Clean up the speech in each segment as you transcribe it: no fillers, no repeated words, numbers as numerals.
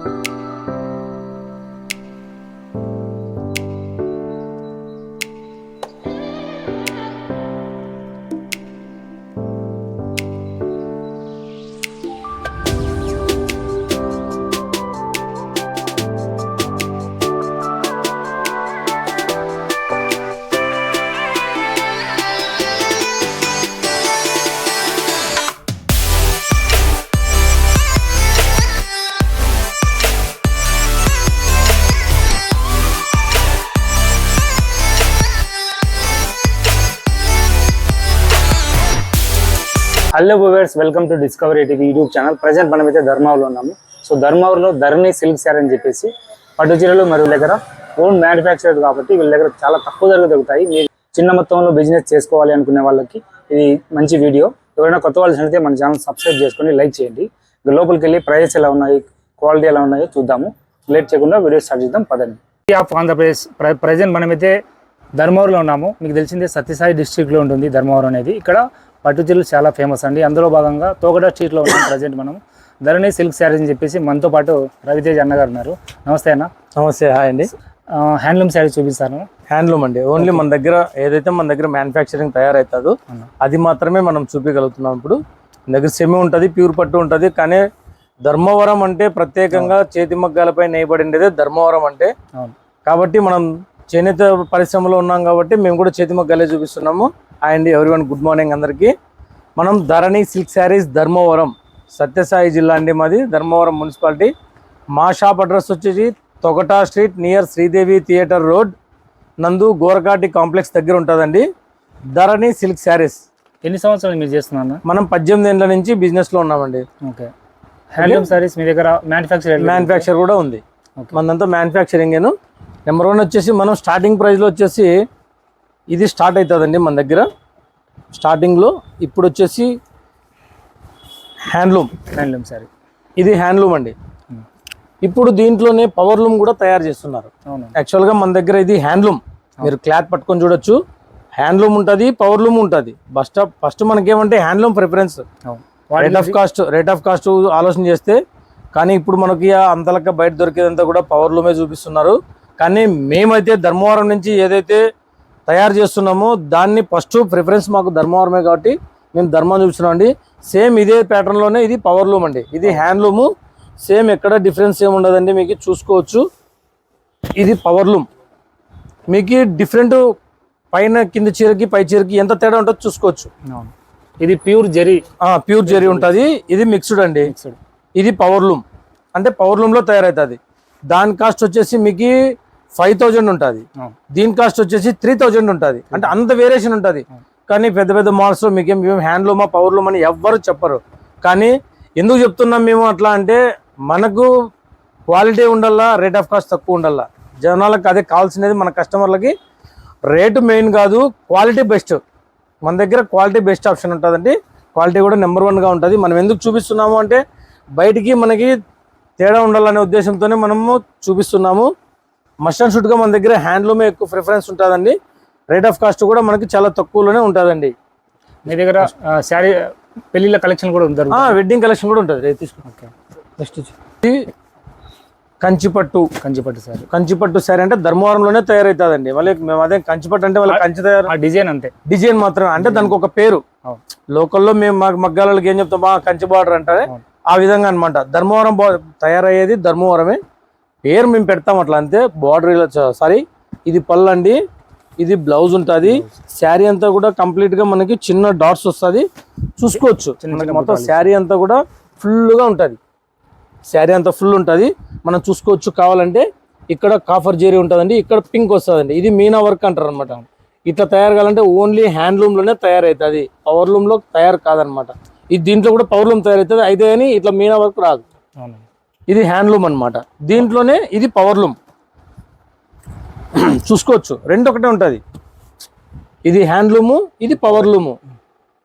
Hello viewers, welcome to discovery TV YouTube channel. Present మనమైతే ధర్మావరంలో ఉన్నాము. So ధర్మావరంలో ధరణి silk sari అని చెప్పేసి పట్టు చీరలు మరియు దగ్గర ఓన్ మ్యానుఫ్యాక్చర్ కాబట్టి వీళ్ళ దగ్గర చాలా తక్కువ ధరకు దొరుకుతాయి. మీరు చిన్న మొత్తంలో బిజినెస్ చేసుకోవాలి అనుకునే వాళ్ళకి ఇది మంచి వీడియో. ఎవరైనా కొత్త వాళ్ళు అయితే మన ఛానల్ సబ్స్క్రైబ్ చేసుకొని లైక్ చేయండి. ఇక లోపలికి వెళ్ళి ప్రైస్ ఎలా ఉన్నాయి, క్వాలిటీ ఎలా ఉన్నాయో చూద్దాము. లేట్ చేయకుండా వీడియో స్టార్ట్ చేద్దాం పదండి. ఆఫ్ ఆంధ్రప్రదేశ్ ప్రజెంట్ మనమైతే ధర్మవరంలో ఉన్నాము. మీకు తెలిసిందే సత్యసాయి డిస్ట్రిక్ట్లో ఉంటుంది ధర్మవరం అనేది. ఇక్కడ పట్టు చీరలు చాలా ఫేమస్ అండి. అందులో భాగంగా తోగడ స్ట్రీట్లో ఉన్నాం ప్రజెంట్ మనం. ధరణి సిల్క్ శారీస్ అని చెప్పేసి మనతో పాటు రవితేజ్ అన్నగారు ఉన్నారు. నమస్తే అన్న. నమస్తే, హాయ్ అండి. హ్యాండ్లూమ్ శారీ చూపిస్తాను. హ్యాండ్లూమ్ అండి. ఓన్లీ మన దగ్గర ఏదైతే మన దగ్గర మ్యానుఫ్యాక్చరింగ్ తయారవుతుందో అది మాత్రమే మనం చూపించగలుగుతున్నాం. ఇప్పుడు మన దగ్గర సెమీ ఉంటుంది, ప్యూర్ పట్టు ఉంటుంది. కానీ ధర్మవరం అంటే ప్రత్యేకంగా చేతి మగ్గాలపై నేయబడిండేదే ధర్మవరం అంటే. కాబట్టి మనం చేనేత పరిశ్రమలో ఉన్నాం కాబట్టి మేము కూడా చేతి మగ్గాలే చూపిస్తున్నాము. హాయ్ అండి ఎవ్రీవన్, గుడ్ మార్నింగ్ అందరికీ. మనం ధరణి సిల్క్ శారీస్ ధర్మవరం, సత్యసాయి జిల్లా అండి మాది, ధర్మవరం మున్సిపాలిటీ. మా షాప్ అడ్రస్ వచ్చేసి Thogata street near Sridevi theatre road నందు గోరకాటి కాంప్లెక్స్ దగ్గర ఉంటుందండి ధరణి సిల్క్ శారీస్. ఎన్ని సంవత్సరాలు మీరు చేస్తున్నారు? మనం 18 ఏళ్ళ నుంచి బిజినెస్లో ఉన్నామండి. ఓకే. హ్యాండ్లూమ్ శారీస్ మీ దగ్గర మ్యానుఫ్యాక్చర్ కూడా ఉంది. మనంతా మ్యానుఫ్యాక్చరింగేను. నెంబర్ 1 వచ్చేసి మనం స్టార్టింగ్ ప్రైస్లో వచ్చేసి ఇది స్టార్ట్ అవుతుందండి మన దగ్గర. స్టార్టింగ్లో ఇప్పుడు వచ్చేసి హ్యాండ్లూమ్ శారీ. ఇది హ్యాండ్లూమ్ అండి. ఇప్పుడు దీంట్లోనే పవర్ లూమ్ కూడా తయారు చేస్తున్నారు. యాక్చువల్గా మన దగ్గర ఇది హ్యాండ్లూమ్. మీరు క్లాత్ పట్టుకొని చూడొచ్చు. హ్యాండ్లూమ్ ఉంటుంది, పవర్ లూమ్ ఉంటుంది. ఫస్ట్ మనకేమంటే handloom preference. Rate of cost ఆలోచన చేస్తే, కానీ ఇప్పుడు మనకి అంతలక్క బయట దొరికేదంతా కూడా పవర్ లూమే చూపిస్తున్నారు. కానీ మేమైతే ధర్మవరం నుంచి ఏదైతే తయారు చేస్తున్నామో దాన్ని ఫస్ట్ ప్రిఫరెన్స్ మాకు ధర్మవరమే కాబట్టి మేము ధర్మం చూపిస్తున్నాం అండి. సేమ్ ఇదే ప్యాటర్న్లోనే ఇది పవర్ లూమ్ అండి. ఇది హ్యాండ్లూము. సేమ్ ఎక్కడ డిఫరెన్స్ ఏమి ఉండదండి, మీకు చూసుకోవచ్చు. ఇది పవర్ లూమ్. మీకు డిఫరెంట్ పైన కింద చీరకి పై చీరకి ఎంత తేడా ఉంటుందో చూసుకోవచ్చు. ఇది ప్యూర్ జరీ ఉంటుంది. ఇది మిక్స్డ్ అండి. ఇది పవర్ లూమ్ అంటే పవర్ లూమ్లో తయారవుతుంది. దాని కాస్ట్ వచ్చేసి మీకు 5000 ఉంటుంది. దీని కాస్ట్ వచ్చేసి 3000 ఉంటుంది. అంటే అంత వేరియేషన్ ఉంటుంది. కానీ పెద్ద పెద్ద మాల్స్లో మీకు మేము హ్యాండ్లూమా పవర్ లూమ్ అని ఎవ్వరు చెప్పరు. కానీ ఎందుకు చెప్తున్నాం మేము అట్లా అంటే, మనకు క్వాలిటీ ఉండాలా, రేట్ ఆఫ్ కాస్ట్ తక్కువ ఉండాలా. జనాలకు అదే కావాల్సినది. మన కస్టమర్లకి రేటు మెయిన్ కాదు, క్వాలిటీ బెస్ట్. మన దగ్గర క్వాలిటీ బెస్ట్ ఆప్షన్ ఉంటుందండి. క్వాలిటీ కూడా నెంబర్ 1గా ఉంటుంది. మనం ఎందుకు చూపిస్తున్నాము అంటే, బయటికి మనకి తేడా ఉండాలనే ఉద్దేశంతోనే మనము చూపిస్తున్నాము. మస్ట్ అండ్ షుడ్గా మన దగ్గర హ్యాండ్లూమే ఎక్కువ ప్రిఫరెన్స్ ఉంటుందండి. రేట్ ఆఫ్ కాస్ట్ కూడా మనకి చాలా తక్కువలోనే ఉంటుందండి. మీ దగ్గర శారీ పెళ్లిళ్ళ కలెక్షన్ కూడా ఉంటుంది, వెడ్డింగ్ కలెక్షన్ కూడా ఉంటుంది. ఓకే. నెక్స్ట్ కంచిపట్టు శారీ అంటే ధర్మవరంలోనే తయారవుతుందండి. మళ్ళీ మేము అదే కంచిపట్టు అంటే వాళ్ళ కంచి తయారు డిజైన్ అంతే, డిజైన్ మాత్రమే. అంటే దానికి ఒక పేరు. లోకల్లో మేము మాకు మగ్గాలకి ఏం చెప్తాం, కంచి బార్డర్ అంటారే ఆ విధంగా అనమాట. ధర్మవరం తయారయ్యేది ధర్మవరమే, పేరు మేము పెడతాం అట్లా అంతే. బార్డర్ సారీ, ఇది పళ్ళు అండి. ఇది బ్లౌజ్ ఉంటుంది. శారీ అంతా కూడా కంప్లీట్గా మనకి చిన్న డాట్స్ వస్తుంది, చూసుకోవచ్చు. మొత్తం శారీ అంతా కూడా ఫుల్గా ఉంటుంది. శారీ అంతా ఫుల్ ఉంటుంది, మనం చూసుకోవచ్చు. కావాలంటే ఇక్కడ కాఫర్ జెరీ ఉంటుందండి, ఇక్కడ పింక్ వస్తుందండి. ఇది మీనా వర్క్ అంటారు అనమాట. ఇట్లా తయారు కావాలంటే ఓన్లీ హ్యాండ్లూమ్లోనే తయారవుతుంది, పవర్ లూమ్లో తయారు కాదనమాట. ఇది దీంట్లో కూడా పవర్ లూమ్ తయారవుతుంది అయితే, కానీ ఇట్లా మీనా వర్క్ రాదు. ఇది హ్యాండ్లూమ్ అనమాట. దీంట్లోనే ఇది పవర్ లూమ్ చూసుకోవచ్చు. రెండు ఒకటే ఉంటుంది. ఇది హ్యాండ్లూము, ఇది పవర్ లూము.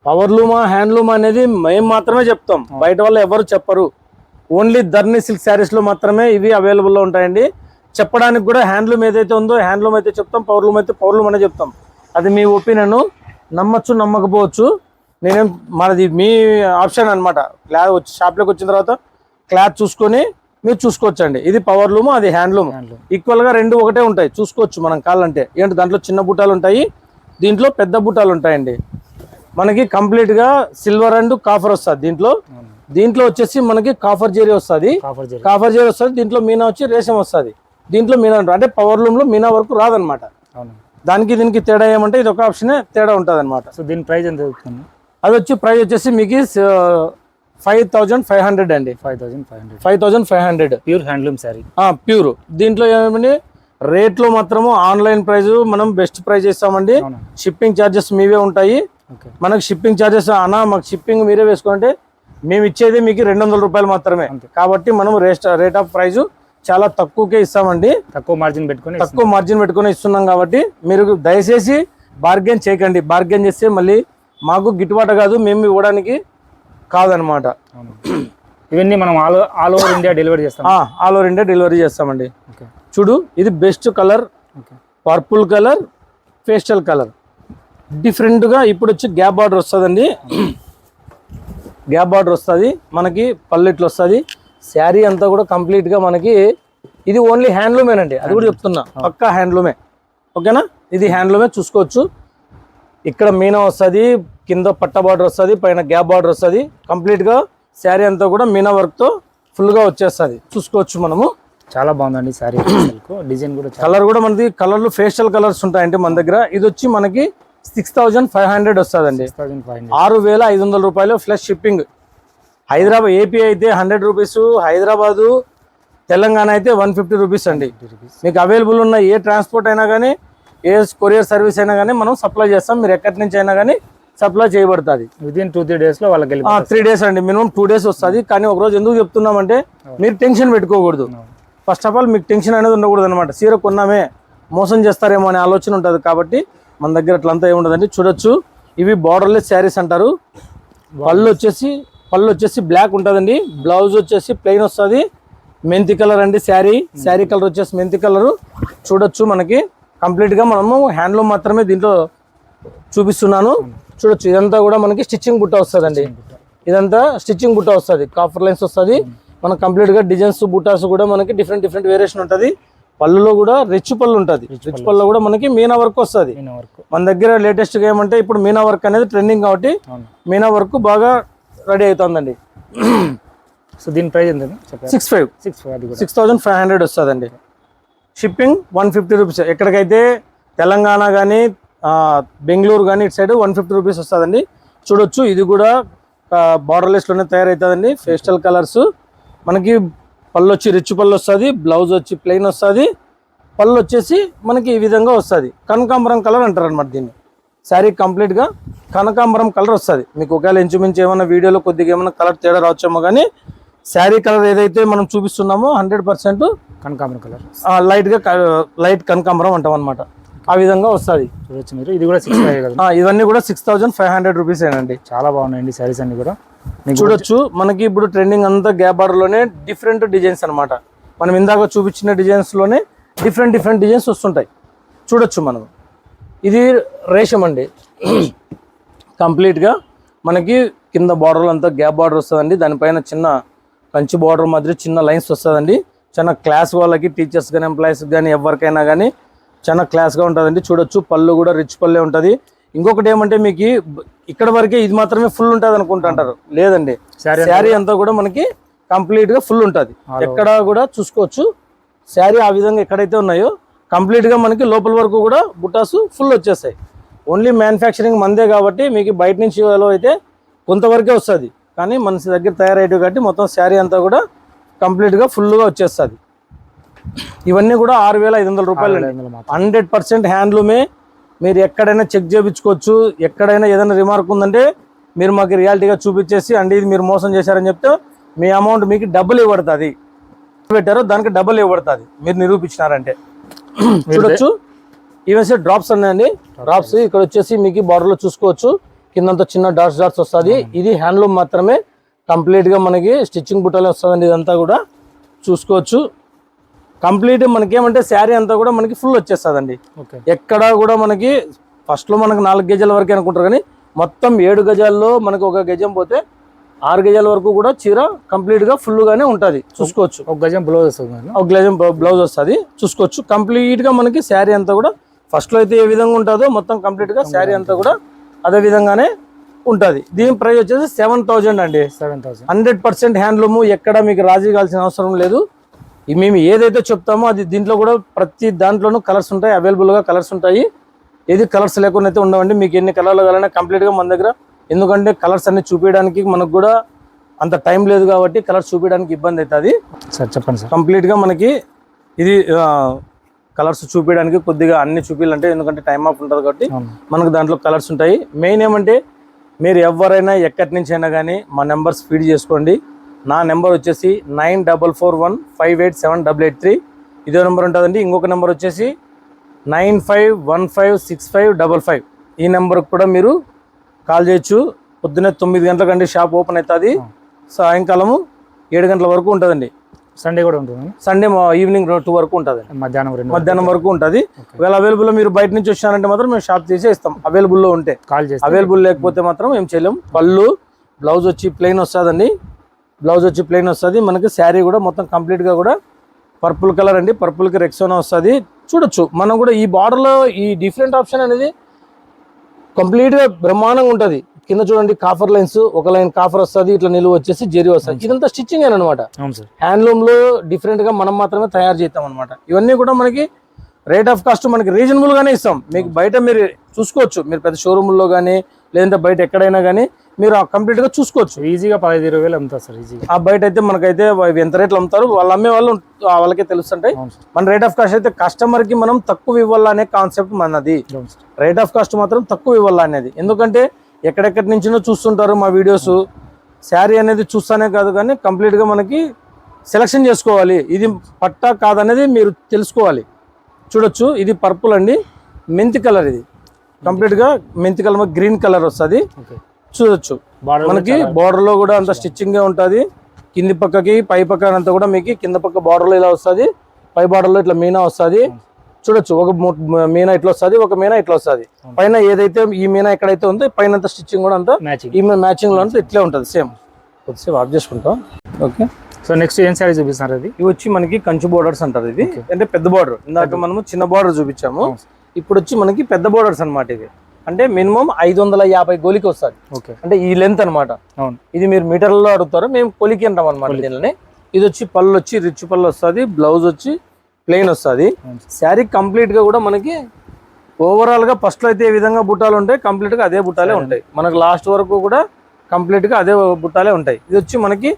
పవర్ లూమా హ్యాండ్లూమ్ అనేది మేము మాత్రమే చెప్తాం, బయట వాళ్ళు ఎవరు చెప్పరు. ఓన్లీ ధరణి సిల్క్ శారీస్లో మాత్రమే ఇవి అవైలబుల్లో ఉంటాయండి. చెప్పడానికి కూడా హ్యాండ్లూమ్ ఏదైతే ఉందో హ్యాండ్లూమ్ అయితే చెప్తాం, పవర్ లూమ్ అయితే పవర్ లూమ్ అనే చెప్తాం. అది మీ ఒపీనియన్, నమ్మచ్చు నమ్మకపోవచ్చు. నేనేం మనది మీ ఆప్షన్ అనమాట. క్లాత్ వచ్చి షాప్లోకి వచ్చిన తర్వాత క్లాత్ చూసుకొని మీరు చూసుకోవచ్చండి. ఇది పవర్లూమ్, అది హ్యాండ్లూమ్. ఈక్వల్ గా రెండు ఒకటే ఉంటాయి, చూసుకోవచ్చు మనం కావాలంటే. ఏంటి దాంట్లో చిన్న బుట్టాలు ఉంటాయి, దీంట్లో పెద్ద బుట్టాలు ఉంటాయండి. మనకి కంప్లీట్ గా సిల్వర్ అండ్ కాఫర్ వస్తుంది దీంట్లో వచ్చేసి మనకి కాఫర్ జెరీ వస్తుంది. దీంట్లో మీనా వచ్చి రేషం వస్తుంది. దీంట్లో మీనా అంటే పవర్లూమ్ లో మీనా వరకు రాదనమాట. దానికి దీనికి తేడా ఏమంటే ఇది ఒక ఆప్షన్ తేడా ఉంటుంది అనమాట. సో దీని ప్రైస్ ఎంత అవుతుంది? అది వచ్చి ప్రైస్ వచ్చేసి మీకు 5500 అండి. 5500 ప్యూర్ హ్యాండ్లూమ్ శారీ, ప్యూర్. దీంట్లో ఏమండి రేట్ లో మాత్రము ఆన్లైన్ ప్రైస్ మనం బెస్ట్ ప్రైస్ ఇస్తామండి. షిప్పింగ్ ఛార్జెస్ మీవే ఉంటాయి. మనకు షిప్పింగ్ ఛార్జెస్ అన్నా మాకు షిప్పింగ్ మీరే వేసుకుంటే మేము ఇచ్చేది మీకు 200 రూపాయలు మాత్రమే. కాబట్టి మనం రేట్ ఆఫ్ ప్రైస్ చాలా తక్కువకే ఇస్తామండి. తక్కువ మార్జిన్ పెట్టుకొని ఇస్తున్నాం. కాబట్టి మీరు దయచేసి బార్గెన్ చేయకండి. బార్గెన్ చేస్తే మళ్ళీ మాకు గిట్టుబాటు కాదు, మేము ఇవ్వడానికి కాదనమాట. ఇవన్నీ మనం ఆల్ ఓవర్ ఇండియా డెలివరీ చేస్తాం. ఆల్ ఓవర్ ఇండియా డెలివరీ చేస్తామండి. చూడు, ఇది best colour, purple colour, pastel colour. Different గా ఇప్పుడు వచ్చి గ్యాప్ బార్డర్ వస్తుందండి. గ్యాప్ బార్డర్ వస్తుంది మనకి, పళ్ళు ఇట్లా వస్తుంది. శారీ అంతా కూడా కంప్లీట్ గా మనకి ఇది ఓన్లీ హ్యాండ్లూమేనండి. అది కూడా చెప్తున్నా, పక్కా హ్యాండ్లూమే. ఓకేనా, ఇది హ్యాండ్లూమే. చూసుకోవచ్చు, ఇక్కడ మీనా వస్తుంది, కింద పట్ట బార్డర్ వస్తుంది, పైన గ్యాప్ బార్డర్ వస్తుంది. కంప్లీట్ గా శారీ అంతా కూడా మీనా వర్క్ తో ఫుల్ గా వచ్చేస్తుంది. చూసుకోవచ్చు మనము. చాలా బాగుందండి శారీ. డిజైన్ కూడా, కలర్ కూడా మనది కలర్లు ఫేషియల్ కలర్స్ ఉంటాయండి మన దగ్గర. ఇది వచ్చి మనకి 6500 వస్తుందండి. 6500 రూపాయలు ప్లస్ షిప్పింగ్. హైదరాబాద్ ఏపీ అయితే 100 రూపీస్, హైదరాబాదు తెలంగాణ అయితే 150 రూపీస్ అండి. మీకు అవైలబుల్ ఉన్న ఏ ట్రాన్స్పోర్ట్ అయినా కానీ, ఏ కొరియర్ సర్వీస్ అయినా కానీ మనం సప్లై చేస్తాం. మీరు ఎక్కడి నుంచి అయినా కానీ సప్లై చేయబడుతుంది. విదిన్ 2-3 డేస్ లో వాళ్ళకి 3 డేస్ అండి, మినిమం 2 డేస్ వస్తుంది. కానీ ఒక రోజు ఎందుకు చెప్తున్నామంటే మీరు టెన్షన్ పెట్టుకోకూడదు. ఫస్ట్ ఆఫ్ ఆల్ మీకు టెన్షన్ అనేది ఉండకూడదు అనమాట. చీర కొన్నామే మోసం చేస్తారేమో అనే ఆలోచన ఉంటుంది. కాబట్టి మన దగ్గర అట్లంతా ఏముండదండి. చూడొచ్చు, ఇవి బార్డర్లెస్ శారీస్ అంటారు. పళ్ళు వచ్చేసి బ్లాక్ ఉంటుందండి. బ్లౌజ్ వచ్చేసి ప్లెయిన్ వస్తుంది. మెంతి కలర్ అండి శారీ కలర్ వచ్చేసి మెంతి కలరు. చూడొచ్చు, మనకి కంప్లీట్ గా మనము హ్యాండ్లూమ్ మాత్రమే దీంట్లో చూపిస్తున్నాను. చూడొచ్చు, ఇదంతా కూడా మనకి స్టిచ్చింగ్ బుట్ట వస్తుందండి. ఇదంతా స్టిచ్చింగ్ బుట్ట వస్తుంది, కాఫర్ లైన్స్ వస్తుంది. మనకు కంప్లీట్ గా డిజైన్స్ బుట్టాస్ కూడా మనకి డిఫరెంట్ వేరియేషన్ ఉంటుంది. పళ్ళులో కూడా రిచ్ పళ్ళు ఉంటుంది. రిచ్ పళ్ళు కూడా మనకి మీనా వర్క్ వస్తుంది. మన దగ్గర లేటెస్ట్ గా ఏమంటే ఇప్పుడు మీనా వర్క్ అనేది ట్రెండింగ్ కాబట్టి మీనా వర్క్ బాగా రెడీ అవుతుందండి. సో దీని ప్రైస్ ఎంత? 6500 వస్తుందండి. Shipping 150 rupees. ఎక్కడికైతే తెలంగాణ కానీ బెంగళూరు కానీ ఇటు సైడ్ 150 రూపీస్ వస్తుందండి. చూడొచ్చు, ఇది కూడా బార్డర్లెస్ లోనే తయారవుతుందండి. Pastel colours. మనకి పళ్ళు వచ్చి రిచ్ పళ్ళు వస్తుంది, బ్లౌజ్ వచ్చి ప్లెయిన్ వస్తుంది. పళ్ళు వచ్చేసి మనకి ఈ విధంగా వస్తుంది. కనకాంబరం కలర్ అంటారు అనమాట దీన్ని. శారీ కంప్లీట్ గా కనకాంబరం కలర్ వస్తుంది. మీకు ఒకవేళ ఇంచుమించు ఏమైనా వీడియోలో కొద్దిగా ఏమైనా కలర్ తేడా రావచ్చేమో కానీ శారీ కలర్ ఏదైతే మనం చూపిస్తున్నామో 100% కనకాంబరం కలర్, లైట్ కనకాంబరం అంటాం అనమాట. ఆ విధంగా వస్తుంది. చూడొచ్చు మీరు. ఇది కూడా 6500 కదా? ఇవన్నీ కూడా 6500 రూపీస్ ఏనండి. చాలా బాగున్నాయండి శారీస్ అన్ని కూడా. చూడొచ్చు, మనకి ఇప్పుడు ట్రెండింగ్ అంతా గ్యాప్ బార్డర్ లోనే డిఫరెంట్ డిజైన్స్ అనమాట. మనం ఇందాక చూపించిన డిజైన్స్ లోనే డిఫరెంట్ డిజైన్స్ వస్తుంటాయి. చూడొచ్చు మనం. ఇది రేషం అండి. కంప్లీట్ గా మనకి కింద బార్డర్ అంతా గ్యాప్ బార్డర్ వస్తుందండి. దానిపైన చిన్న కంచి బార్డర్ మాదిరి చిన్న లైన్స్ వస్తుందండి. చాలా క్లాస్ వాళ్ళకి, టీచర్స్ కానీ ఎంప్లాయీస్ కానీ ఎవరికైనా కానీ చాలా క్లాస్గా ఉంటుందండి. చూడొచ్చు, పళ్ళు కూడా రిచ్ పళ్ళే ఉంటుంది. ఇంకొకటి ఏమంటే మీకు ఇక్కడ వరకే ఇది మాత్రమే ఫుల్ ఉంటుంది అనుకుంటుంటారు. లేదండి, శారీ అంతా కూడా మనకి కంప్లీట్ గా ఫుల్ ఉంటుంది. ఎక్కడ కూడా చూసుకోవచ్చు, శారీ ఆ విధంగా ఎక్కడైతే ఉన్నాయో కంప్లీట్ గా మనకి లోపల వరకు కూడా బుట్టాసు ఫుల్ వచ్చేస్తాయి. ఓన్లీ మ్యానుఫ్యాక్చరింగ్ మందే కాబట్టి మీకు బయట నుంచి అయితే కొంతవరకే వస్తుంది. కానీ మన దగ్గర తయారయ్యేవి కాబట్టి మొత్తం శారీ అంతా కూడా కంప్లీట్ గా ఫుల్ గా వచ్చేస్తుంది. ఇవన్నీ కూడా 6500 రూపాయలు. 100% హ్యాండ్లూమే. మీరు ఎక్కడైనా చెక్ చేయించుకోవచ్చు. ఎక్కడైనా ఏదైనా రిమార్క్ ఉందంటే మీరు మాకు రియాలిటీగా చూపించేసి అండి ఇది మీరు మోసం చేశారని చెప్తే మీ అమౌంట్ మీకు డబుల్ ఇవ్వబడుతుంది. పెట్టారో దానికి డబుల్ ఇవ్వబడుతుంది మీరు నిరూపించినారంటే. చూడొచ్చు, ఈవెన్ డ్రాప్స్ ఉన్నాయండి. డ్రాప్స్ ఇక్కడ వచ్చేసి మీకు బార్డర్ లో చూసుకోవచ్చు, కిందంతా చిన్న డాట్స్ వస్తుంది. ఇది హ్యాండ్లూమ్ మాత్రమే. కంప్లీట్ గా మనకి స్టిచ్చింగ్ బుట్టలే వస్తుందండి. ఇదంతా కూడా చూసుకోవచ్చు. కంప్లీట్ మనకేమంటే శారీ అంతా కూడా మనకి ఫుల్ వచ్చేస్తుందండి. ఎక్కడ కూడా మనకి ఫస్ట్ లో మనకి 4 గజాల వరకు అనుకుంటారు, కానీ మొత్తం 7 గజాల్లో మనకి 1 గజం పోతే 6 గజాల వరకు కూడా చీర కంప్లీట్ గా ఫుల్ గానే ఉంటది, చూసుకోవచ్చు. ఒక గజం బ్లౌజ్ వస్తుంది, ఒక గజం బ్లౌజ్ వస్తుంది, చూసుకోవచ్చు. కంప్లీట్ గా మనకి శారీ అంతా కూడా ఫస్ట్ లో అయితే ఏ విధంగా ఉంటుందో మొత్తం కంప్లీట్ గా శారీ అంతా కూడా అదే విధంగానే ఉంటది. దీని ప్రైస్ వచ్చేసి 7,000 అండి. 7,000 100% హ్యాండ్లూమ్, ఎక్కడ మీకు రాజీ కావాల్సిన అవసరం లేదు. మేము ఏదైతే చెప్తామో అది దీంట్లో కూడా ప్రతి దాంట్లోనూ కలర్స్ ఉంటాయి, అవైలబుల్ గా కలర్స్ ఉంటాయి. ఏది కలర్స్ లేకుండా అయితే ఉండవండి. మీకు ఎన్ని కలర్లు కావాలన్నా కంప్లీట్ గా మన దగ్గర, ఎందుకంటే కలర్స్ అన్ని చూపించడానికి మనకు కూడా అంత టైం లేదు కాబట్టి కలర్స్ చూపించడానికి ఇబ్బంది అవుతుంది. సార్ చెప్పండి సార్. కంప్లీట్ గా మనకి ఇది కలర్స్ చూపించడానికి కొద్దిగా అన్ని చూపించాలంటే, ఎందుకంటే టైం ఆఫ్ ఉంటుంది కాబట్టి మనకు దాంట్లో కలర్స్ ఉంటాయి. మెయిన్ ఏమంటే మీరు ఎవరైనా ఎక్కడి నుంచి అయినా కానీ మా నెంబర్స్ ఫీడ్ చేసుకోండి. నా నెంబర్ వచ్చేసి 9441587883 ఇదే నెంబర్ ఉంటుందండి. ఇంకొక నెంబర్ వచ్చేసి 95156555. ఈ నెంబర్కి కూడా మీరు కాల్ చేయొచ్చు. పొద్దున్నే 9 గంటలకండి షాప్ ఓపెన్ అవుతుంది, సాయంకాలము 7 గంటల వరకు ఉంటుందండి. సండే కూడా ఉంటుంది, సండే ఈవినింగ్ 2 వరకు ఉంటుంది, మధ్యాహ్నం వరకు ఉంటుంది. ఒకవేళ అవైలబుల్ మీరు బయట నుంచి వచ్చారంటే మాత్రం మేము షాప్ తీసి ఇస్తాం, అవైలబుల్లో ఉంటే. కాల్ చేసి, అవైలబుల్ లేకపోతే మాత్రం ఏం చేయలేము. పళ్ళు బ్లౌజ్ వచ్చి ప్లెయిన్ వస్తుందండి, బ్లౌజ్ వచ్చి ప్లెయిన్ వస్తుంది. మనకి శారీ కూడా మొత్తం కంప్లీట్గా కూడా పర్పుల్ కలర్ అండి, పర్పుల్కి రెక్సోనా వస్తుంది. చూడొచ్చు మనం కూడా ఈ బార్డర్లో ఈ డిఫరెంట్ ఆప్షన్ అనేది కంప్లీట్గా బ్రహ్మాండంగా ఉంటుంది. కింద చూడండి కాఫర్ లైన్స్, ఒక లైన్ కాఫర్ వస్తుంది, ఇట్లా నిలువ వచ్చేసి జెరీ వస్తుంది. ఇదంతా స్టిచ్చింగ్ అనమాట. హ్యాండ్లూమ్ లో డిఫరెంట్ గా మనం మాత్రమే తయారు చేస్తాం అనమాట. ఇవన్నీ కూడా మనకి రేట్ ఆఫ్ కాస్ట్ మనకి రీజనబుల్ గానే ఇస్తాం. మీకు బయట మీరు చూసుకోవచ్చు, మీరు పెద్ద షోరూమ్లో కానీ లేదంటే బయట ఎక్కడైనా కానీ మీరు కంప్లీట్ గా చూసుకోవచ్చు. ఈజీగా 15-20 అమ్ముతారు సార్ ఈజీగా. ఆ బయట అయితే మనకైతే ఎంత రేట్లు అమ్ముతారు వాళ్ళు అమ్మే వాళ్ళు వాళ్ళకే తెలుస్తుంటాయి. మన రేట్ ఆఫ్ కాస్ట్ అయితే కస్టమర్ కి మనం తక్కువ ఇవ్వాలనే కాన్సెప్ట్ మనది. రేట్ ఆఫ్ కాస్ట్ మాత్రం తక్కువ ఇవ్వాలనేది, ఎందుకంటే ఎక్కడెక్కడి నుంచినో చూస్తుంటారు మా వీడియోస్. శారీ అనేది చూస్తానే కాదు కానీ కంప్లీట్గా మనకి సెలెక్షన్ చేసుకోవాలి, ఇది పట్టా కాదనేది మీరు తెలుసుకోవాలి. చూడొచ్చు, ఇది పర్పుల్ అండి, మెంతి కలర్. ఇది కంప్లీట్గా మెంతి కలర్, గ్రీన్ కలర్ వస్తుంది. చూడొచ్చు మనకి బార్డర్ లో కూడా అంత స్టిచ్చింగ్ గా ఉంటుంది. కింది పక్కకి పై పక్క అంతా కూడా మీకు కింద పక్క బార్డర్ లో ఇలా వస్తుంది, పై బార్డర్ లో ఇట్లా మీనా వస్తుంది. చూడొచ్చు, ఒక మీనా ఇట్లా వస్తుంది, ఒక మీనా ఇట్లా వస్తుంది. పైన ఏదైతే ఈ మీనా ఎక్కడైతే ఉందో పైన స్టిచ్చింగ్ కూడా అంతా ఈ మ్యాచింగ్ లో అంతా ఇట్లే ఉంటుంది. సేమ్ కొద్దిసేపు ఆఫ్ చేసుకుంటాం. ఓకే, సో నెక్స్ట్ ఏం శారీ చూపిస్తున్నారు? అది ఇవి వచ్చి మనకి కంచు బోర్డర్స్ అంటారు. ఇది అంటే పెద్ద బార్డర్. ఇందాక మనము చిన్న బార్డర్ చూపించాము, ఇప్పుడు వచ్చి మనకి పెద్ద బోర్డర్స్ అనమాట. ఇది అంటే మినిమం 550 గోలికి వస్తుంది. అంటే ఈ లెంత్ అనమాట. ఇది మీరు మీటర్లలో అడుగుతారు, మేము కొలికి అంటాం అనమాట దీనిని. ఇది వచ్చి పళ్ళు వచ్చి రిచ్ పళ్ళు వస్తుంది, బ్లౌజ్ వచ్చి ప్లెయిన్ వస్తుంది. శారీ కంప్లీట్ గా కూడా మనకి ఓవరాల్ గా ఫస్ట్ లో అయితే ఏ విధంగా బుట్టాలు ఉంటాయి కంప్లీట్ గా అదే బుట్టాలే ఉంటాయి. మనకు లాస్ట్ వరకు కూడా కంప్లీట్ గా అదే బుట్టాలే ఉంటాయి. ఇది వచ్చి మనకి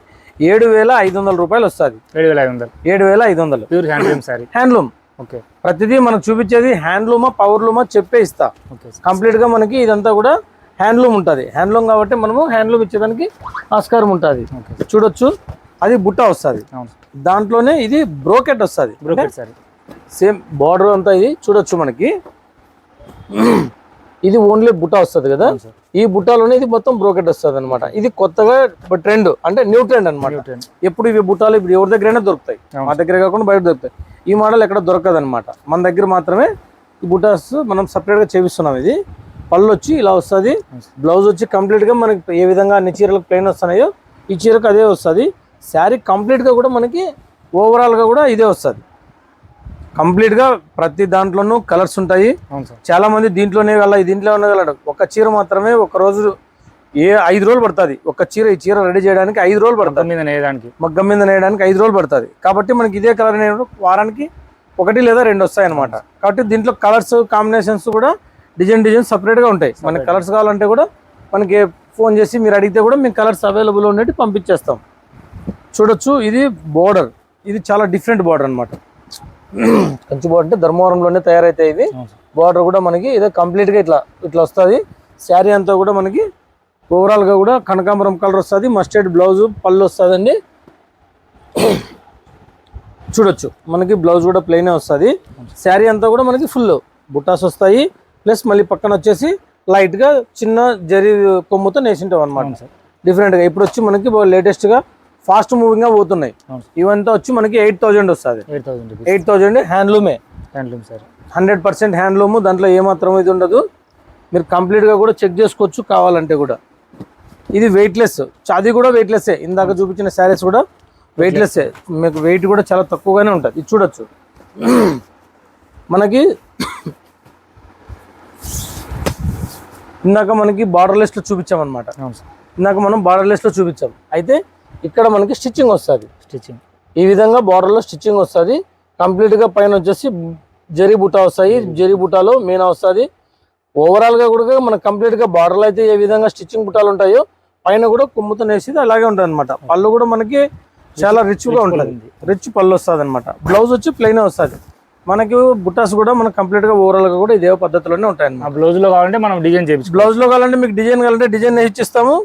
7,500 రూపాయలు వస్తుంది. 7,500 pure handloom sari. Handloom. Okay, ప్రతిదీ మనకు చూపించేది హ్యాండ్లూమా పవర్లూమా చెప్పే ఇస్తా. కంప్లీట్ గా మనకి ఇదంతా కూడా హ్యాండ్లూమ్ ఉంటుంది. హ్యాండ్లూమ్ కాబట్టి మనము హ్యాండ్లూమ్ ఇచ్చేదానికి ఆస్కారం ఉంటుంది. చూడొచ్చు, అది బుట్ట వస్తుంది, దాంట్లోనే ఇది బ్రోకెట్ వస్తుంది. సేమ్ బార్డర్ అంతా ఇది చూడొచ్చు. మనకి ఇది ఓన్లీ బుట్ట వస్తుంది కదా, ఈ బుట్టాలోనే ఇది మొత్తం బ్రోకెట్ వస్తుంది అనమాట. ఇది కొత్తగా ట్రెండ్, అంటే న్యూ ట్రెండ్ అనమాట. ఎప్పుడు ఇవి బుట్టాలు ఇప్పుడు ఎవరి దగ్గరైనా దొరుకుతాయి, మా దగ్గర కాకుండా బయట దొరుకుతాయి. ఈ మోడల్ ఎక్కడ దొరకదు అనమాట, మన దగ్గర మాత్రమే ఈ బుట్టాస్ మనం సపరేట్ గా చేపిస్తున్నాం. ఇది పళ్ళు వచ్చి ఇలా వస్తుంది, బ్లౌజ్ వచ్చి కంప్లీట్ గా మనకి ఏ విధంగా అన్ని చీరలకు ప్లెయిన్ వస్తున్నాయో ఈ చీరకు అదే వస్తుంది. శారీ కంప్లీట్ గా కూడా మనకి ఓవరాల్ గా కూడా ఇదే వస్తుంది. కంప్లీట్ గా ప్రతి దాంట్లోనూ కలర్స్ ఉంటాయి. చాలా మంది దీంట్లోనే దీంట్లో ఉండగలడు. ఒక చీర మాత్రమే ఒక రోజు 5 రోజులు పడుతుంది. ఒక చీర ఈ చీర రెడీ చేయడానికి 5 రోజులు పడుతుంది, మగ్గం మీద నేయడానికి 5 రోజులు పడుతుంది. కాబట్టి మనకి ఇదే కలర్ వారానికి 1 లేదా 2 వస్తాయి అనమాట. కాబట్టి దీంట్లో కలర్స్ కాంబినేషన్స్ కూడా డిజైన్ సపరేట్ గా ఉంటాయి. మనకి కలర్స్ కావాలంటే కూడా మనకి ఫోన్ చేసి మీరు అడిగితే కూడా మేము కలర్స్ అవైలబుల్ ఉండేవి పంపించేస్తాం. చూడొచ్చు, ఇది బోర్డర్, ఇది చాలా డిఫరెంట్ బోర్డర్ అనమాట. కంచి బోర్డర్ అంటే ధర్మవరంలోనే తయారైతాయి. ఇది బోర్డర్ కూడా మనకి ఇదే కంప్లీట్ గా ఇట్లా వస్తుంది. శారీ అంతా కూడా మనకి ఓవరాల్ గా కూడా కనకాంబరం కలర్ వస్తుంది, మస్టర్డ్ బ్లౌజ్ పళ్ళు వస్తుందండి. చూడొచ్చు, మనకి బ్లౌజ్ కూడా ప్లెయిన్ వస్తుంది. శారీ అంతా కూడా మనకి ఫుల్ బుట్టాస్ వస్తాయి. ప్లస్ మళ్ళీ పక్కన వచ్చేసి లైట్ గా చిన్న జరీ కొమ్ముతో నేసింటాం అనమాట. డిఫరెంట్ గా ఇప్పుడు వచ్చి మనకి లేటెస్ట్ గా ఫాస్ట్ మూవింగ్ గా పోతున్నాయి. ఇవంతా వచ్చి మనకి 8,000 వస్తుంది. 8,000 హ్యాండ్లూమే. 100% హ్యాండ్లూమ్, దాంట్లో ఏమాత్రం ఇది ఉండదు. మీరు కంప్లీట్ గా కూడా చెక్ చేసుకోవచ్చు కావాలంటే కూడా. ఇది వెయిట్లెస్, అది కూడా వెయిట్లెస్. ఇందాక చూపించిన శారీస్ కూడా వెయిట్లెస్, మీకు వెయిట్ కూడా చాలా తక్కువగానే ఉంటుంది. ఇది చూడొచ్చు. మనకి ఇందాక మనకి బార్డర్లెస్ లో చూపించాం అనమాట. ఇందాక మనం బార్డర్లెస్ లో చూపించాం. అయితే ఇక్కడ మనకి స్టిచ్చింగ్ వస్తుంది. స్టిచ్చింగ్ ఈ విధంగా బార్డర్లో స్టిచ్చింగ్ వస్తుంది. కంప్లీట్గా పైన వచ్చేసి జరీ బుటా వస్తాయి. జరీ బుటాలో మీనా వస్తుంది. ఓవరాల్గా కూడా మనకు కంప్లీట్గా బార్డర్లో అయితే ఏ విధంగా స్టిచ్చింగ్ బుటాలు ఉంటాయో పైన కూడా కుమ్ముతో నేసేది అలాగే ఉంటుంది అనమాట. పళ్ళు కూడా మనకి చాలా రిచ్గా ఉంటుంది. రిచ్ పళ్ళు వస్తుంది అనమాట. బ్లౌజ్ వచ్చి ప్లెయిన్ వస్తుంది. మనకి బుటాస్ కూడా మనకు కంప్లీట్గా ఓవరాల్గా కూడా ఇదే పద్ధతిలోనే ఉంటాయి అన్నమాట. బ్లౌజ్లో కావాలంటే మనం డిజైన్ చేయించు. బ్లౌజ్లో కావాలంటే మీకు డిజైన్ కావాలంటే డిజైన్ వేయించిస్తాము.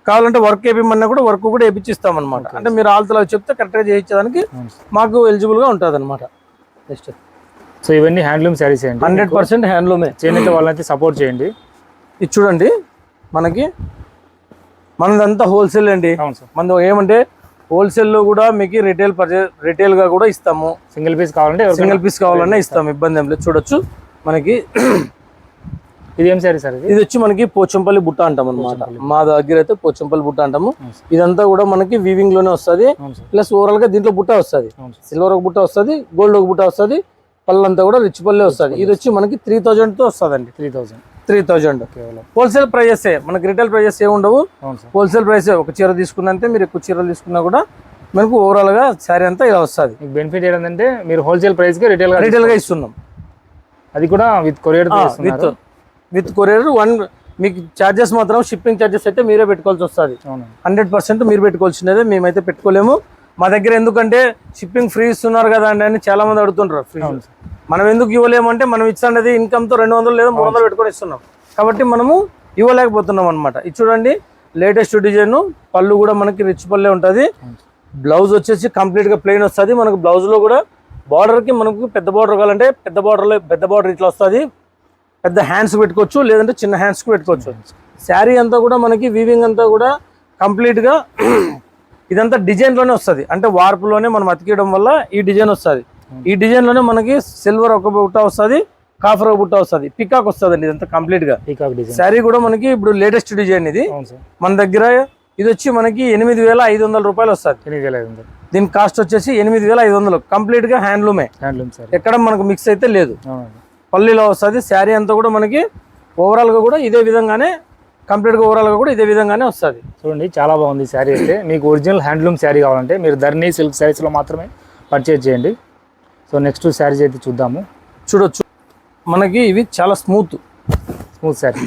కావాలంటే వర్క్ వేయమన్నా కూడా వర్క్ కూడా వేయించిస్తాం అనమాట. అంటే మీరు ఆల్తలో చెప్తే కరెక్ట్గా చేయించడానికి మాకు ఎలిజిబుల్ గా ఉంటుంది అనమాట. నెక్స్ట్ సో ఇవన్నీ హ్యాండ్లూమ్ శారీస్ అండి. 100% హ్యాండ్లూమే. చేనేత వాళ్ళైతే సపోర్ట్ చేయండి. ఇది చూడండి, మనదంతా హోల్సేల్ అండి. మన ఏమంటే హోల్సేల్లో కూడా మీకు రిటైల్ గా కూడా ఇస్తాము. సింగిల్ పీస్ కావాలన్నా ఇస్తాము, ఇబ్బంది ఏం లేదు. చూడొచ్చు మనకి ఇది ఏం సారీ సార్? ఇది వచ్చి మనకి పోచంపల్లి బుట్ట అంటాం అనమాట. మా దగ్గర అయితే పోచంపల్లి బుట్ట అంటాము. ఇదంతా కూడా మనకి వీవింగ్ లోనే వస్తుంది. ప్లస్ ఓవరాల్ గా దీంట్లో బుట్ట వస్తుంది. సిల్వర్ ఒక బుట్ట వస్తుంది, గోల్డ్ ఒక బుట్ట వస్తుంది. పళ్ళంతా కూడా రిచ్ పల్లె వస్తుంది. ఇది వచ్చి మనకి 3000 తో వస్తుందండి. 3000 హోల్సేల్ ప్రైజెస్. మనకి రిటైల్ ప్రైజెస్ ఏ ఉండవు, హోల్సేల్ ప్రైస్. ఒక చీర తీసుకున్నంతే మీరు ఎక్కువ చీరలు తీసుకున్నా కూడా మనకు ఓవరాల్ గా శారీ అంతా ఇలా వస్తుంది. బెనిఫిట్ ఏంటంటే మీరు హోల్సేల్ ప్రైస్ కి రిటైల్ గా ఇస్తున్నాం. అది కూడా విత్ కొరియర్ విత్ కొరియర్. మీకు ఛార్జెస్ మాత్రం షిప్పింగ్ ఛార్జెస్ అయితే మీరే పెట్టుకోవాల్సి వస్తుంది. 100% మీరు పెట్టుకోవాల్సినదే, మేమైతే పెట్టుకోలేము. మా దగ్గర ఎందుకంటే షిప్పింగ్ ఫ్రీ ఇస్తున్నారు కదా అండి అని చాలా మంది అడుగుతుంటారు. మనం ఎందుకు ఇవ్వలేము అంటే మనం ఇచ్చేది ఇన్కమ్ తో 200 లేదా 300 పెట్టుకొని ఇస్తున్నాం కాబట్టి మనము ఇవ్వలేకపోతున్నాం అనమాట. ఇది చూడండి, లేటెస్ట్ డిజైన్. పళ్ళు కూడా మనకి రిచ్ పల్లె ఉంటుంది. బ్లౌజ్ వచ్చేసి కంప్లీట్ గా ప్లెయిన్ వస్తుంది. మనకు బ్లౌజ్ లో కూడా బార్డర్ కి మనకు పెద్ద బార్డర్ కావాలంటే పెద్ద బార్డర్ ఇట్లా వస్తుంది. పెద్ద హ్యాండ్స్ పెట్టుకోవచ్చు, లేదంటే చిన్న హ్యాండ్స్ పెట్టుకోవచ్చు. శారీ అంతా కూడా మనకి వీవింగ్ అంతా కూడా కంప్లీట్ గా ఇదంతా డిజైన్ లోనే వస్తుంది. అంటే వార్పులోనే మనం అతికేయడం వల్ల ఈ డిజైన్ వస్తుంది. ఈ డిజైన్ లోనే మనకి సిల్వర్ ఒక బుట్ట వస్తుంది, కాఫర్ ఒక బుట్ట వస్తుంది, పికాక్ వస్తుంది అండి. ఇదంతా కంప్లీట్ గా శారీ కూడా మనకి ఇప్పుడు లేటెస్ట్ డిజైన్ ఇది. మన దగ్గర ఇది వచ్చి మనకి 8500 రూపాయలు వస్తుంది. దీని కాస్ట్ వచ్చేసి 8500. కంప్లీట్ గా హ్యాండ్లూమే, ఎక్కడ మనకు మిక్స్ అయితే లేదు. పల్లీలో వస్తుంది. శారీ అంతా కూడా మనకి ఓవరాల్ గా కూడా ఇదే విధంగానే కంప్లీట్ గా ఓవరాల్ గా కూడా ఇదే విధంగానే వస్తుంది. చూడండి, చాలా బాగుంది శారీ అయితే. మీకు ఒరిజినల్ హ్యాండ్లూమ్ శారీ కావాలంటే మీరు ధర్ని సిల్క్ శారీస్ లో మాత్రమే పర్చేజ్ చేయండి. సో నెక్స్ట్ శారీస్ అయితే చూద్దాము. చూడొచ్చు, మనకి ఇవి చాలా స్మూత్ శారీ,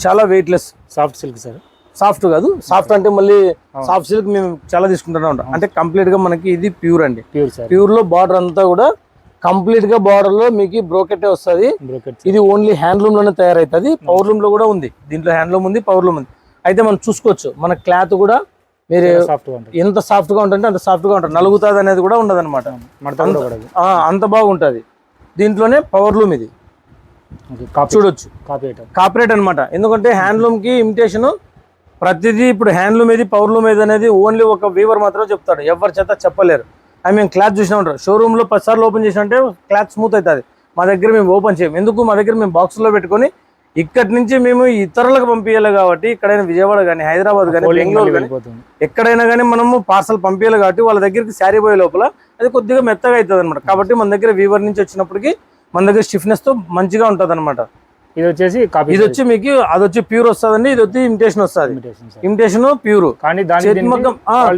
చాలా weightless. Soft silk sir. Soft కాదు, సాఫ్ట్ అంటే మళ్ళీ సాఫ్ట్ సిల్క్ మేము చాలా తీసుకుంటూనే ఉంటాం. అంటే కంప్లీట్ గా మనకి ఇది ప్యూర్ అండి. ప్యూర్ లో బార్డర్ అంతా కూడా కంప్లీట్ గా బార్డర్ లో మీకు బ్రోకెట్ వస్తుంది. ఇది ఓన్లీ హ్యాండ్లూమ్ లోనే తయారైతుంది. పవర్ లూమ్ లో కూడా ఉంది. దీంట్లో హ్యాండ్లూమ్ ఉంది, పవర్ లూమ్ ఉంది. అయితే మనం చూసుకోవచ్చు, మన క్లాత్ కూడా మీరు ఎంత సాఫ్ట్ గా ఉంటుంది అంత సాఫ్ట్ గా ఉంటుంది. నలుగుతుంది అనేది కూడా ఉండదు అనమాట. అంత బాగుంటది. దీంట్లోనే పవర్ లూమ్ ఇది. చూడొచ్చు, కాపరేట్ అనమాట. ఎందుకంటే హ్యాండ్లూమ్ కి ఇమిటేషన్ ప్రతిదీ. ఇప్పుడు హ్యాండ్లూమ్ ఏది పవర్ లూమ్ ఏది అనేది ఓన్లీ ఒక వీవర్ మాత్రం చెప్తాడు, ఎవరి చేత చెప్పలేరు. మేము క్లాత్ చూసినా ఉంటారు. షోరూమ్ లో 10 సార్లు ఓపెన్ చేసినట్టే క్లాత్ స్మూత్ అవుతుంది. మా దగ్గర మేము ఓపెన్ చేయం. ఎందుకు? మా దగ్గర మేము బాక్స్ లో పెట్టుకొని ఇక్కడి నుంచి మేము ఇతరులకు పంపించాలి కాబట్టి, ఎక్కడైనా విజయవాడ కానీ, హైదరాబాద్ కానీ, బెంగళూరు కానీ, ఎక్కడైనా కానీ మనము పార్సల్ పంపించాలి కాబట్టి వాళ్ళ దగ్గరికి శారీ పోయే లోపల అది కొద్దిగా మెత్తగా అవుతుంది అనమాట. కాబట్టి మన దగ్గర వీవర్ నుంచి వచ్చినప్పటికీ మన దగ్గర స్టిఫ్నెస్ తో మంచిగా ఉంటుంది అనమాట. ఇది వచ్చి మీకు అది వచ్చి ప్యూర్ వస్తుందండి. ఇది వచ్చి ఇమిటేషన్ వస్తుంది. ఇమిటేషన్ ప్యూర్ కానీ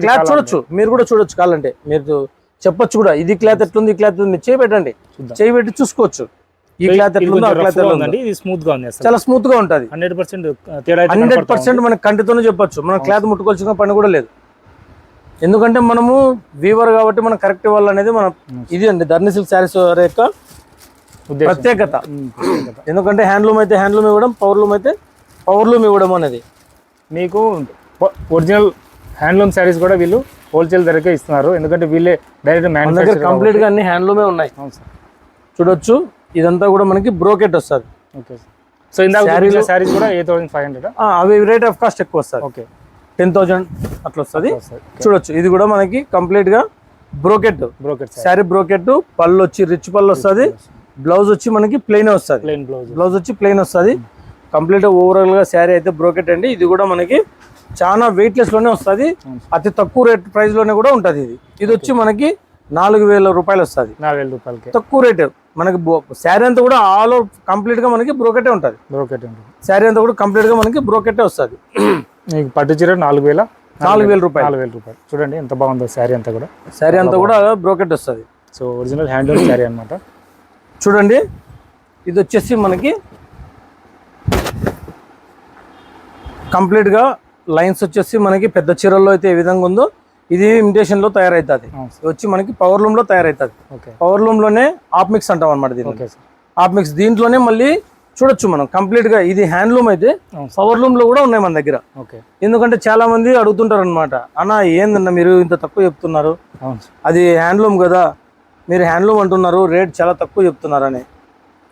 క్లాత్ చూడొచ్చు, మీరు కూడా చూడొచ్చు. కావాలంటే మీరు చెప్పొచ్చు కూడా, ఇది క్లాత్ ఎట్లుంది, ఈ క్లాత్ మీరు చేయి పెట్టండి, చేయి పెట్టి చూసుకోవచ్చు. ఈ క్లాత్ ఎట్లుందో ఆ క్లాత్ చాలా స్మూత్ గా ఉంటుంది. 100% మన కంటితోనే చెప్పొచ్చు. మన క్లాత్ ముట్టుకోవాల్సిన పని కూడా లేదు. ఎందుకంటే మనము వీవర్ కాబట్టి మనం కరెక్ట్ ఇవ్వాలనేది మన ఇది అండి ధర్ని సిల్క్ శారీస్ యొక్క ప్రత్యేకత. ఎందుకంటే హ్యాండ్లూమ్ అయితే హ్యాండ్లూమ్ ఇవ్వడం, పవర్ లూమ్ అయితే పవర్ లూమ్ ఇవ్వడం అనేది. మీకు ఒరిజినల్ హ్యాండ్లూమ్ శారీస్ కూడా వీళ్ళు హోల్సేల్ ధరకే ఇస్తున్నారు. ఎందుకంటే వీళ్ళే డైరెక్ట్ మ్యానుఫ్యాక్చర్ కంప్లీట్ గా అన్ని హ్యాండ్లూమే ఉన్నాయి. చూడొచ్చు, ఇదంతా కూడా మనకి బ్రోకెట్ వస్తుంది. సో ఇందాక శారీస్ కూడా 8500. అవి రేట్ ఆఫ్ కాస్ట్ ఎక్కువ వస్తుంది. 10,000 అట్లా వస్తుంది. చూడొచ్చు, ఇది కూడా మనకి కంప్లీట్ గా బ్రోకెట్ శారీ. బ్రోకెట్ పళ్ళు వచ్చి రిచ్ పళ్ళు వస్తుంది. బ్లౌజ్ వచ్చి మనకి ప్లెయిన్ వస్తుంది. బ్లౌజ్ వచ్చి ప్లెయిన్ వస్తుంది. కంప్లీట్ ఓవరాల్ గా శారీ అయితే బ్రోకెట్ అండి. ఇది కూడా మనకి చాలా వెయిట్లెస్ లోనే వస్తుంది, అతి తక్కువ రేట్ ప్రైస్ లోనే కూడా ఉంటది. ఇది వచ్చి మనకి 4,000 రూపాయలు వస్తుంది. 4,000 రూపాయలకి తక్కువ రేట్. మనకి శారీ అంతా కూడా ఆల్ ఓవర్ కంప్లీట్ గా మనకి బ్రోకెటే ఉంటుంది. శారీ అంతా కూడా కంప్లీట్ గా మనకి బ్రోకెటే వస్తుంది. మీకు పట్టు చీర 4,000 రూపాయలు. 4,000 రూపాయలు. చూడండి ఎంత బాగుందో శారీ అంతా కూడా. శారీ అంతా కూడా బ్రోకెట్ వస్తుంది. సో ఒరిజినల్ హ్యాండ్లూమ్ శారీ అన్నమాట. చూడండి ఇది వచ్చేసి మనకి కంప్లీట్ గా లైన్స్ వచ్చేసి మనకి పెద్ద చీరల్లో అయితే ఏ విధంగా ఉందో ఇది ఇమిటేషన్ లో తయారవుతుంది. ఇది వచ్చి మనకి పవర్ లూమ్ లో తయారవుతుంది. పవర్ లూమ్ లోనే ఆప్ మిక్స్ అంటాం అనమాట. దీన్ని ఆప్ మిక్స్ దీంట్లోనే మళ్ళీ చూడొచ్చు మనం కంప్లీట్ గా. ఇది హ్యాండ్లూమ్ అయితే పవర్ లూమ్ లో కూడా ఉన్నాయి మన దగ్గర. ఎందుకంటే చాలా మంది అడుగుతుంటారు అనమాట, అన్న ఏందన్న మీరు ఇంత తక్కువ చెప్తున్నారు, అది హ్యాండ్లూమ్ కదా, మీరు హ్యాండ్లూమ్ అంటున్నారు, రేట్ చాలా తక్కువ చెప్తున్నారు అని.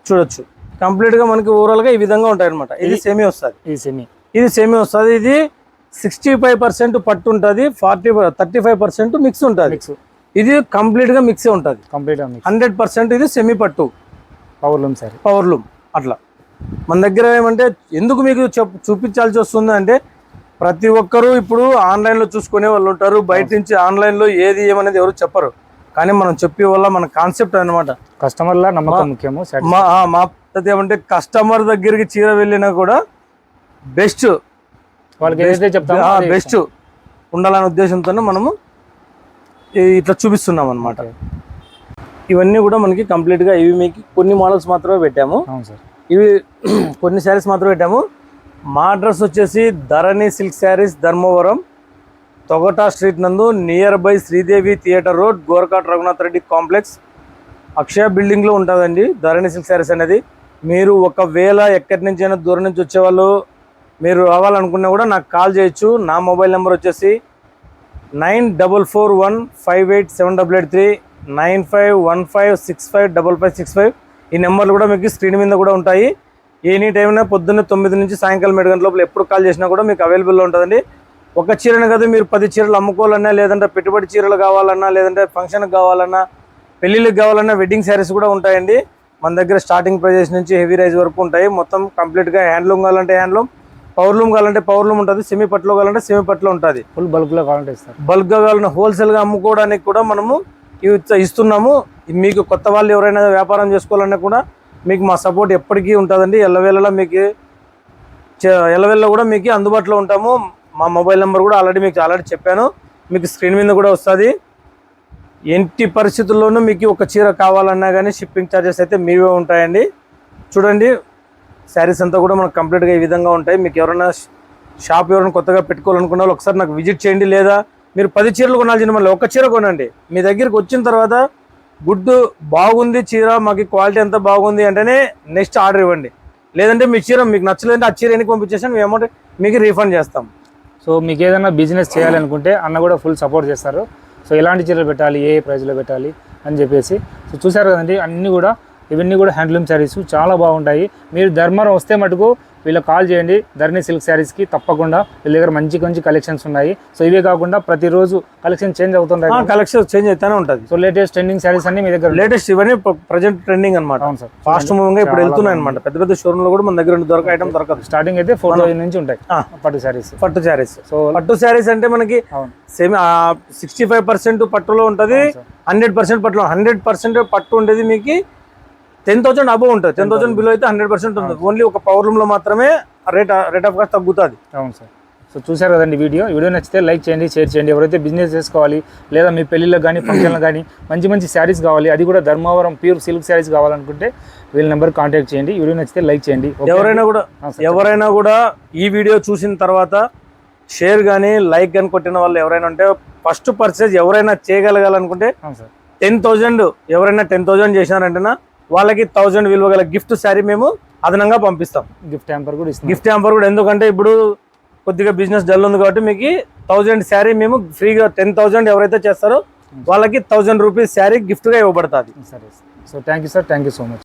చూడొచ్చు కంప్లీట్ గా మనకి ఓవరాల్ గా ఈ విధంగా ఉంటాయి అనమాట. ఇది సెమీ వస్తుంది. ఇది సెమీ వస్తుంది. ఇది 65% పట్టు ఉంటుంది, 35% మిక్స్ ఉంటుంది. ఇది కంప్లీట్ గా మిక్సే ఉంటుంది. 100% ఇది సెమీ పట్టు పవర్ లూమ్ అట్లా. మన దగ్గర ఏమంటే ఎందుకు మీకు చూపించాల్సి వస్తుంది అంటే ప్రతి ఒక్కరూ ఇప్పుడు ఆన్లైన్ లో చూసుకునే వాళ్ళు ఉంటారు. బయట నుంచి ఆన్లైన్ లో ఏది ఏమనేది ఎవరు చెప్పరు. కానీ మనం చెప్పే వల్ల మన కాన్సెప్ట్ అనమాట. కస్టమర్ లా నమ్మకం ముఖ్యము. మా పద్ధతి ఏమంటే కస్టమర్ దగ్గరికి చీర వెళ్ళినా కూడా బెస్ట్ బెస్ట్ ఉండాలనే ఉద్దేశంతోనే మనము ఇట్లా చూపిస్తున్నాం అనమాట. ఇవన్నీ కూడా మనకి కంప్లీట్ గా ఇవి మీకు కొన్ని మోడల్స్ మాత్రమే పెట్టాము. ఇవి కొన్ని శారీస్ మాత్రమే పెట్టాము. మా అడ్రస్ వచ్చేసి Dharani silk sarees, Dharmavaram, Togata street నందు, near by Sridevi theatre road, గోరకాట్ రఘునాథ్ రెడ్డి కాంప్లెక్స్, అక్షయ బిల్డింగ్ లో ఉంటుందండి ధరణి సిల్క్ శారీస్ అనేది. మీరు ఒకవేళ ఎక్కడి నుంచి అయినా దూరం నుంచి వచ్చేవాళ్ళు మీరు రావాలనుకున్నా కూడా నాకు కాల్ చేయొచ్చు. నా మొబైల్ నెంబర్ వచ్చేసి 9441587883, 9515655565. ఈ నెంబర్లు కూడా మీకు స్క్రీన్ మీద కూడా ఉంటాయి. ఎనీ టైం పొద్దున్న 9 నుంచి సాయంకాలం 7 గంటల లోపల ఎప్పుడు కాల్ చేసినా కూడా మీకు అవైలబుల్లో ఉంటుందండి. ఒక చీరనే కదా, మీరు 10 చీరలు అమ్ముకోవాలన్నా, లేదంటే పెట్టుబడి చీరలు కావాలన్నా, లేదంటే ఫంక్షన్కి కావాలన్నా, పెళ్ళిళ్ళకి కావాలన్నా వెడ్డింగ్ శారీస్ కూడా ఉంటాయండి. మన దగ్గర స్టార్టింగ్ ప్రైజెస్ నుంచి హెవీ రైజ్ వరకు ఉంటాయి. మొత్తం కంప్లీట్గా హ్యాండ్లూమ్ కావాలంటే హ్యాండ్లూమ్, పవర్ లూమ్ కావాలంటే పవర్ లూమ్ ఉంటుంది, సెమీ పట్టులో కావాలంటే సెమీ పట్టులో ఉంటుంది. ఫుల్ బల్క్లో కావాలంటే ఇస్తారు. బల్క్గా కావాలంటే హోల్సేల్గా అమ్ముకోవడానికి కూడా మనము ఇస్తున్నాము. మీకు కొత్త వాళ్ళు ఎవరైనా వ్యాపారం చేసుకోవాలన్నా కూడా మీకు మా సపోర్ట్ ఎప్పటికీ ఉంటుందండి. ఎల్లవేళలా మీకు ఎల్లవేళ కూడా మీకు అందుబాటులో ఉంటాము. మా మొబైల్ నెంబర్ కూడా ఆల్రెడీ చెప్పాను, మీకు స్క్రీన్ మీద కూడా వస్తుంది. ఎట్టి పరిస్థితుల్లోనూ మీకు ఒక చీర కావాలన్నా కానీ షిప్పింగ్ ఛార్జెస్ అయితే మీవే ఉంటాయండి. చూడండి శారీస్ అంతా కూడా మనకు కంప్లీట్గా ఈ విధంగా ఉంటాయి. మీకు ఎవరైనా షాప్ ఎవరైనా కొత్తగా పెట్టుకోవాలనుకున్న వాళ్ళు ఒకసారి నాకు విజిట్ చేయండి. లేదా మీరు 10 చీరలు కొనాల్సిన మళ్ళీ ఒక చీర కొనండి. మీ దగ్గరికి వచ్చిన తర్వాత గుడ్ బాగుంది చీర, మాకు క్వాలిటీ ఎంత బాగుంది అంటేనే నెక్స్ట్ ఆర్డర్ ఇవ్వండి. లేదంటే మీ చీర మీకు నచ్చలేదంటే ఆ చీర ఎన్నికి పంపించేసాను, మేము అమౌంట్ మీకు రీఫండ్ చేస్తాం. సో మీకు ఏదైనా బిజినెస్ చేయాలనుకుంటే అన్న కూడా ఫుల్ సపోర్ట్ చేస్తారు. సో ఎలాంటి చీరలు పెట్టాలి, ఏ ప్రైస్లో పెట్టాలి అని చెప్పేసి. సో చూసారు కదండి, ఇవన్నీ కూడా హ్యాండ్లూమ్ శారీస్ చాలా బాగుంటాయి. మీరు ధర్మవరం వస్తే మటుకు వీళ్ళకి కాల్ చేయండి. ధరణి సిల్క్ శారీస్కి తప్పకుండా వీళ్ళ దగ్గర మంచి కలెక్షన్స్ ఉన్నాయి. సో ఇవే కాకుండా ప్రతిరోజు కలెక్షన్ చేంజ్ అవుతుంటాయి. కలెక్షన్ చేంజ్ అవుతూనే ఉంటుంది. సో లేటెస్ట్ ట్రెండింగ్ శారీస్ అన్ని మీ దగ్గర, లేటెస్ట్ ఇవన్నీ ప్రజెంట్ ట్రెండింగ్ అనమాట. అవును సార్, ఫాస్ట్ మూవింగ్ ఇప్పుడు వెళ్తున్నాయి అనమాట. పెద్ద షోరూమ్ లో కూడా మన దగ్గర ఐటమ్ దొరకదు. స్టార్టింగ్ అయితే 4,000 నుంచి ఉంటాయి పట్టు శారీస్. సో పట్టు శారీస్ అంటే మనకి సేమ్ 65% పట్టులో ఉంటుంది, 100% పట్టులో. 100% పట్టు ఉండేది మీకు 10,000 అబవ్ ఉంటుంది. 10,000 బిలో అయితే 100% ఉంటుంది. ఓన్లీ ఒక పవర్ లూమ్ లో మాత్రమే రేట్ ఆఫ్ కాస్ట్ తగ్గుతుంది. అవును సార్. సో చూసారు కదండి వీడియో నచ్చితే లైక్ చేయండి, షేర్ చేయండి. ఎవరైతే బిజినెస్ చేసుకోవాలి లేదా మీ పెళ్ళిళ్ళకి కానీ ఫంక్షన్లకు కానీ మంచి శారీస్ కావాలి, అది కూడా ధర్మవరం ప్యూర్ సిల్క్ శారీస్ కావాలనుకుంటే వీళ్ళ నెంబర్ కాంటాక్ట్ చేయండి. వీడియో నచ్చితే లైక్ చేయండి. ఎవరైనా కూడా ఈ వీడియో చూసిన తర్వాత షేర్ కానీ లైక్ కానీ కొట్టిన వాళ్ళు ఎవరైనా ఉంటే ఫస్ట్ పర్చేజ్ ఎవరైనా చేయగలగాలనుకుంటే 10,000 ఎవరైనా 10,000 చేసినారంటేనా వాళ్ళకి 1,000 విలువ గల గిఫ్ట్ శారీ మేము అదనంగా పంపిస్తాం. గిఫ్ట్ హ్యాంపర్ కూడా ఎందుకంటే ఇప్పుడు కొద్దిగా బిజినెస్ డల్ ఉంది కాబట్టి మీకు 1,000 శారీ మేము ఫ్రీగా 10,000 ఎవరైతే చేస్తారో వాళ్ళకి 1,000 రూపీస్ శారీ గిఫ్ట్గా ఇవ్వబడుతుంది. సరే. So thank you sir, thank you so much.